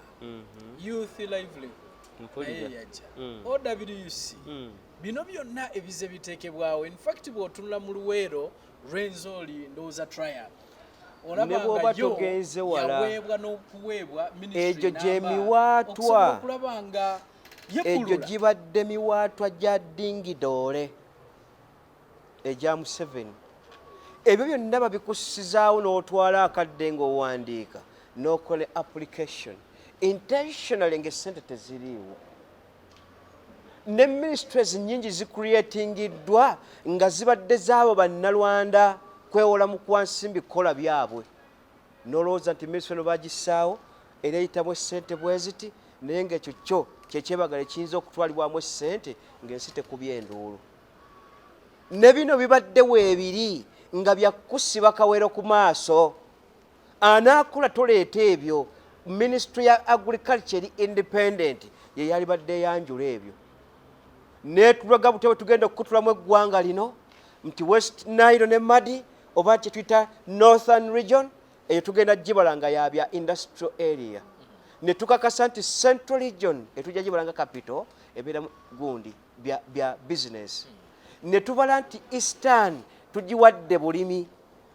youth livelihood, naye yajja, OWC, bino byonna ebize biteekebwawo. In fact bw'otunula mu Luweero Rwenzori ndowooza trial
ne bw'oba togenze wala
yaweebwa n'okuweebwa
egyo gye miwaatwa,
okulaba nga
egyo gibadde miwaatwa gya dingidoole egya Museveni. Ebyo byonna babikusizaawo n'otwala akadde ng'owandiika n'okola application intentionally ng'essente teziriiwo. Ne ministries nnyingi zicreatingiddwa nga zibadde zaabo bannalwanda kwewola mu kwansimbi kukola byabwe. Nolowooza nti ministry eno bagissaawo era eyitamu essente bwe ziti, naye ng'ekyo kyo kyekyebagala ekiyinza okutwalibwamu essente ng'ensi tekubye enduulu. Ne bino bibadde weebiri nga byakusiba kawero ku maaso. Anaakula toleeta ebyo. Ministry ya agriculture eri independent ye yali badde eyanjula ebyo. Netulaga butebe tugenda okutulamu eggwanga lino nti West Nile ne Madi oba kye tuyita Northern Region eyo tugenda gibalanga yabya industrial area. Ne tukakasa nti Central Region etujja gibalanga capital ebeera gundi bya business. Ne tubala nti Eastern tugiwadde bulimi,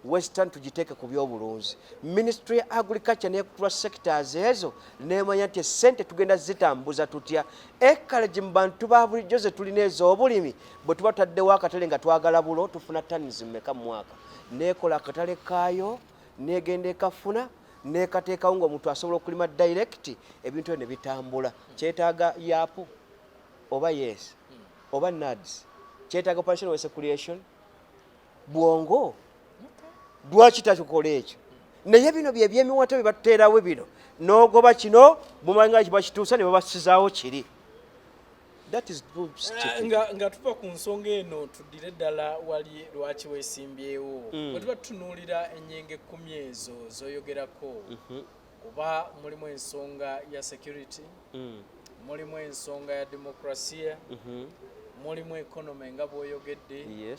Western tugiteeke ku byobulunzi. Ministry ya Agriculture n'ekutula sectors ezo n'emanya nti essente tugenda zitambuza tutya. Encourage mu bantu ba bulijjo ze tulina ez'obulimi bwe tuba tutaddewo akatale nga twagala bulo tufuna tons mmeka mu mwaka. N'ekola akatale kaayo n'egenda ekafuna n'ekateekawo ng'omuntu asobola okulima direct, ebintu ne bitambula. Kyetaaga yapu oba yes oba nads, kyetaaga operation of creation bwongo. Lwaki takikola ekyo? Naye bino bye byemiwato bye batuteerawo bino n'ogoba kino bumanga kiba kituusa ne babasizaawo kiri. That is
nga tuva ku nsonga eno tuddire ddala wali lwaki weesimbyewo. Bwe tuba tutunuulira ennyingo 10 ezo z'oyogerako, oba mulimu ensonga ya security, mulimu ensonga ya demokrasiya, mulimu economy nga bw'oyogedde,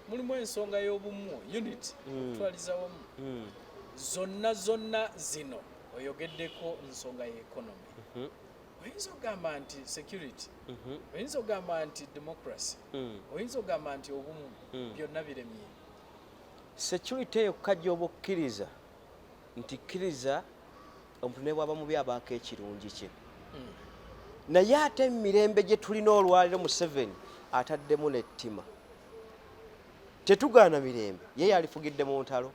mulimu ensonga y'obumu unity, okutwaliza wamu. Zonna zino oyogeddeko nsonga y'economy. Oyinza okugamba nti security, oyinza okugamba nti democracy, oyinza okugamba nti obumu, byonna biremye.
Security eyo kajja oba okkiriza nti kkiriza omuntu ne bw'aba mubi abaako ekirungi kye. Naye ate emirembe gye tulina olwaliro Museveni ataddemu n'ettima. Tetugaana mirembe, ye yalifugidde mu ntalo.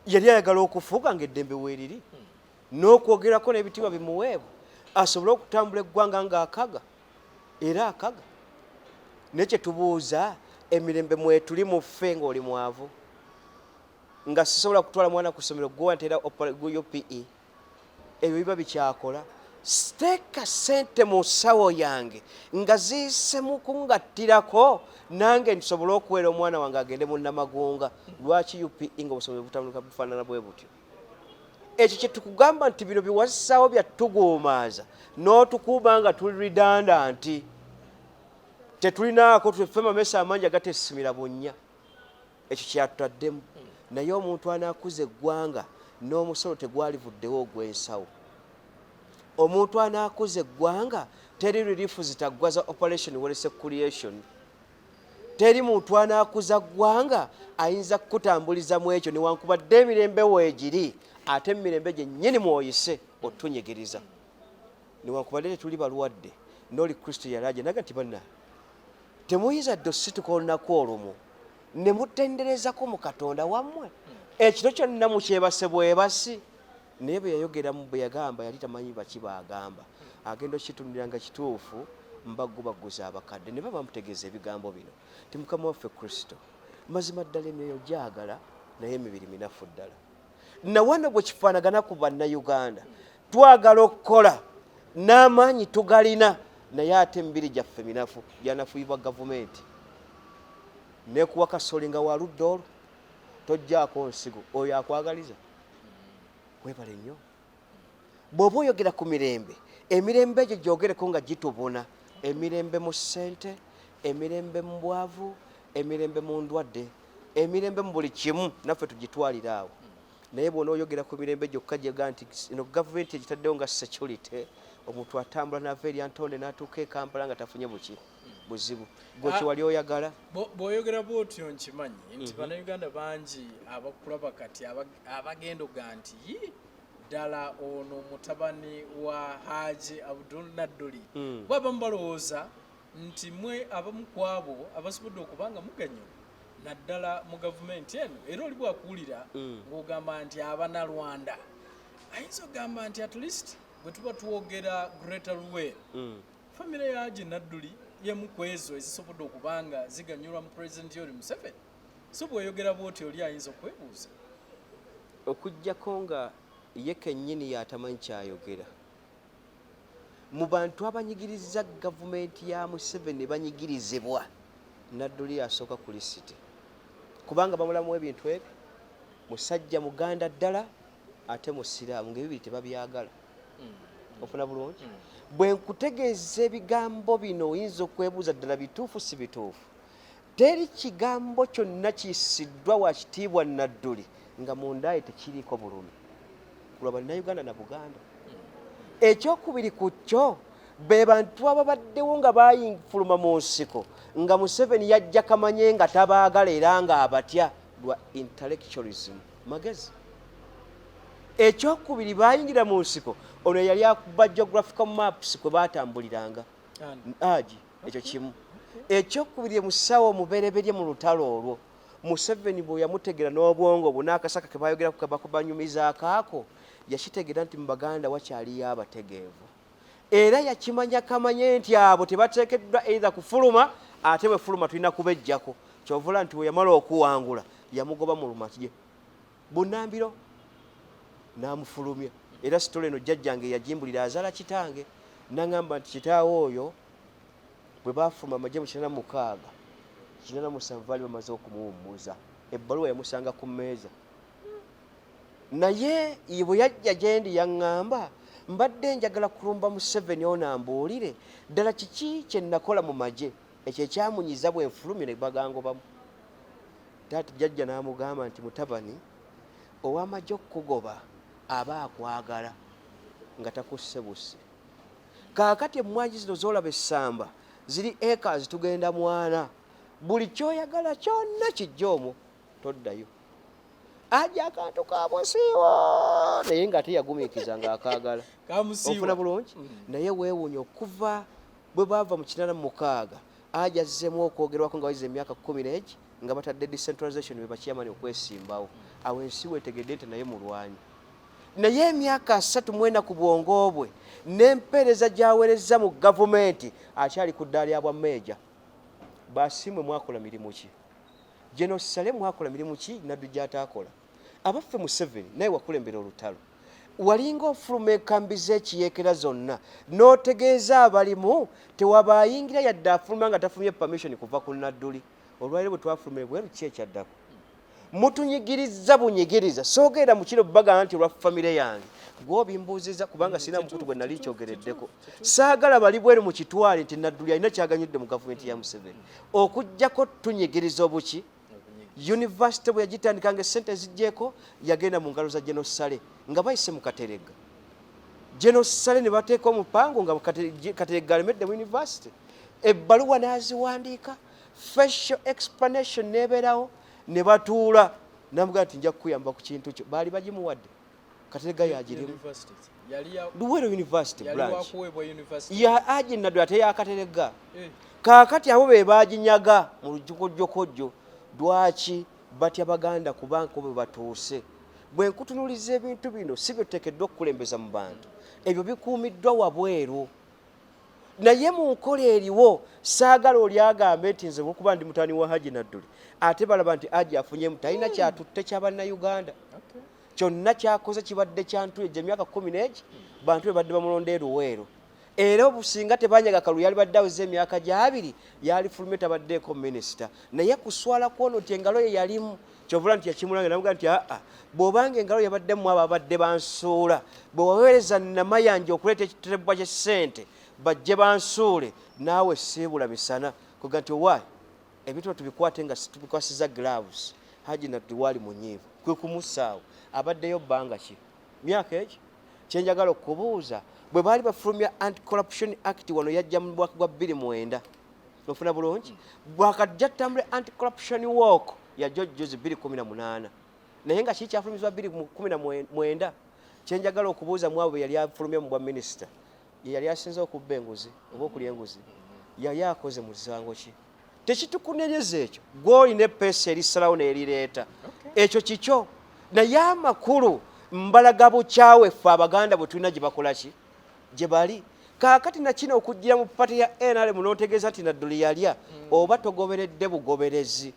Yali ayagala okufuga ng'eddembe weeriri n'okwogerako n'ebitiibwa bimuweebwa asobole okutambula eggwanga ng'akaga era akaga. Ne kye tubuuza emirembe mwetuli muffe ng'oli mwavu nga sisobola kutwala mwana ku ssomero gwe wanteera UPE, ebyo biba bikyakola. Steeka ssente mu ssawo yange nga ziyise mu kungattirako nange nsobole okuweera omwana wange agende mu Namagunga. Lwaki UPE nga obusomero butambulika bufaanana bwe butyo? Ekyo kye tukugamba nti bino biwasisaawo byatuguumaaza n'otukuuma nga tuli redundant. Tetulinaako tuffe amamesa amangi agateesimira bunnya. Ekyo kyatutaddemu. Naye omuntu anaakuza eggwanga n'omusolo tegwalivuddewo ogw'ensawo. Omuntu anaakuza eggwanga teri relief zitaggwa za operation wole creation. Teri muntu anaakuza ggwanga ayinza kukutambuliza mu ekyo newankubadde emirembe weegiri ate emirembe gyennyini mwoyise otunyigiriza. Newankubadde tetuli balwadde n'oli kristo yalaja naga nti banna temuyinza dde osituka olunaku olwomu ne mutenderezako mu katonda wammwe ekiro kyonna mukyebase bwebasi naye bwe yayogeramu bwe yagamba yali tamanyi baki baagamba agenda okitundira nga kituufu mbaggubaguza abakadde ne baba bamutegeeza ebigambo bino ti mukama waffe kristo mazima ddala emyoyo gyagala naye emibiri minafu ddala nawano bwe kifaanagana ku bannayuganda twagala okukola n'amaanyi tugalina naye ate emibiri gyaffe minafu gyanafuibwa gavumenti nekuwa kasoli nga waludde olwo tojjaako nsigo oyo akwagaliza webale nnyo bw'oba oyogera ku mirembe emirembe egyo gyogereko nga gitubuna emirembe mu ssente emirembe mu bwavu emirembe mu ndwadde emirembe mu buli kimu naffe tugitwalira awo naye bwona oyogera ku mirembe gyokka gyega nti ino gavumenti egitaddewo nga security omuntu atambula nava eri Antonde n'atuuka e Kampala nga tafunye buki buzibu gwe kiwali oyagala
bw'oyogera bw'otyo nkimanyi nti bannayuganda bangi abakulaba kati abagenda oga nti ddala ono mutabani wa Haji Abdul NADULI bwabamu balowooza nti mwe abamu ku abo abasobodde okuba nga muganyo naddala mu gavumenti eno era oli bwakuwulira ng'ogamba nti abanalwanda ayinza okugamba nti at least bwe tuba twogera Greater Luweero famire ya Haji NADULI yemu ku ezo ezisobodde okuba nga ziganyulwa mu President Yoweri Museveni so bw'oyogera bw'oti oli ayinza okwebuuza
okuggyako nga ye kennyini yatamanyi kyayogera mu bantu abanyigiriza gavumenti ya Museveni banyigirizibwa NADULI asooka ku lisiti kubanga bamulamu ebintu ebyo musajja muganda ddala ate musiraamu ng'ebibiri tebabyagala ofuna bulungi bwe nkutegeeza ebigambo bino oyinza okwebuuza ddala bituufu si bituufu teri kigambo kyonna kiyisiddwa wa kitiibwa NADULI nga mundaye tekiriiko bulumi kulwa bannayuganda na Buganda ekyokubiri ku kyo be bantu ababaddewo nga bayinfuluma mu nsiko nga Museveni yajja kamanye nga tabaagala era nga abatya lwa intellectualism magezi ekyokubiri bayingira mu nsiko ono yali akuba geographical maps kwe batambuliranga aji ekyo kimu ekyokubiri musawo mubereberye mu lutalo olwo Museveni bwe yamutegera n'obwongo bwo n'akasaka ke bayogera kubanyumiza akaako yakitegera nti mu Baganda wakyaliyo abategeevu era yakimanya kamanye nti abo tebateekeddwa either kufuluma ate bwe fuluma tulina kubejjako kyovula nti we yamala okuwangula yamugoba mu lumatye Bunambiro n'amufulumya era sitole eno jjajjange yajimbulira azaala kitange n'angamba nti kitaawe oyo bwe bafuluma amagye mu 86 87 baali bamaze okumuwummuza ebbaluwa yamusanga ku mmeeza naye bwe yajja gyendi yaŋŋamba mbadde njagala kulumba Museveni ono ambuulire ddala kiki kye nakola mu magye ekyo ekyamunyiza bwe nfulumye ne bagangobamu taata jjajja n'amugamba nti mutabani ow'amagye okukugoba aba akwagala nga takusse busse kaakati emmwanyi zino z'olaba essamba ziri acres tugenda mwana buli kyoyagala kyonna kijja omwo toddayo ajja akantu kamusiiwa naye nga teyagumiikiza ng'akaagala ofuna bulungi naye weewuunya okuva bwe baava mu 86 ajja azzemu okwogerwako nga wayize emyaka 11 nga batadde decentralization be bakiyamani okwesimbawo awo ensi weetegedde nti naye mulwanyi naye emyaka 3 mwena ku bwongo bwe n'empeereza gy'aweereza mu gavumenti akyali ku ddaala ya bwammeeja basiimwe mwakola mirimu ki genosale mwakola mirimu ki NADULI gy'ataakola abaffe Museveni naye wakulembera olutalo walinga ofuluma enkambi z'ekiyeekera zonna n'otegeeza abalimu tewabayingira yadde afuluma nga tafulumye permission kuva ku NADULI olwaliro bwe twafulumire bweru ki ekyaddako mutunyigiriza bunyigiriza soogera mu kino baga nti olwa famire yange gw'obimbuuziza kubanga sina mukutu gwe nali kyogereddeko saagala bali bweru mu kitwale nti NADULI alina kyaganyudde mu gavumenti ya Museveni okujjako tunyigiriza obuki University bwe yagitandika nga essente zijjeeko yagenda mu ngalo za genosale nga bayise mu Kateregga genosale ne bateeka omupango nga Kateregga alemedde mu university ebbaluwa n'aziwandiika facial explanation n'ebeerawo ne batuula namugaa nti nja kukuyamba ku kintu kyo baali bagimuwadde Katerega yagirimu
Universities. Yali ya
Luwero University
yali
branch
wakuweebwa university.
ya aje NADULI ate yakaterega kaakati abo be baginyaga mu lujjukojjokojjo lwaki batya Baganda kubanga bwe batuuse bwe nkutunuliza ebintu bino si byo tuteekeddwa okukulembeza mu bantu ebyo bikuumiddwa wabweru naye mu nkola eriwo saagala oli agambe nti nze olwokuba ndi mutaani wa Haji NADULI ate balaba nti Haji afunyemu talina kyatutte ky'Abannayuganda kyonna kyakoze kibadde kyantuyejja emyaka 10 n'egi bantu be badde bamulonda eruweero era obusinga tebanyaga Kalulu yali badde aweza emyaka gy'abiri yali fulumye tabaddeeko minisita naye kuswala kwono nti engalo ye yalimu kyovula nti yakimulanga namuga nti aa bw'obanga engalo yabaddemu abo abadde bansuula bwe waweereza namayanja okuleeta ekiterebwa ky'essente bajje bansuule naawe siibula misana kuga nti owaayi ebintu tubikwate nga tubikwasiza gloves Haji NADULI waali munyiivu kwe kumussaawo abaddeyo bbanga ki myaka eki kyenjagala okubuuza bwe baali bafulumya Anti-Corruption Act wano yajja mu mwaka gwa 2009 ofuna bulungi bwakajja ttambule Anti-Corruption Walk ya George 2018 naye nga kiki kyafulumizibwa 2019 kyenjagala okubuuza mu abo be yali afulumya mu bwa minisita yali asinze okubba enguzi oba okulya enguzi yali akoze mu kisango ki tekitukunenyeza ekyo gw'olina epeesa erisalawo n'erireeta ekyo kikyo naye amakulu mbalaga bukyawe ffe Abaganda bwe tulina gye bakola ki gye bali kaakati na kino okujjira mu pati ya NRM n'otegeeza nti NADULI yalya oba togoberedde bugoberezi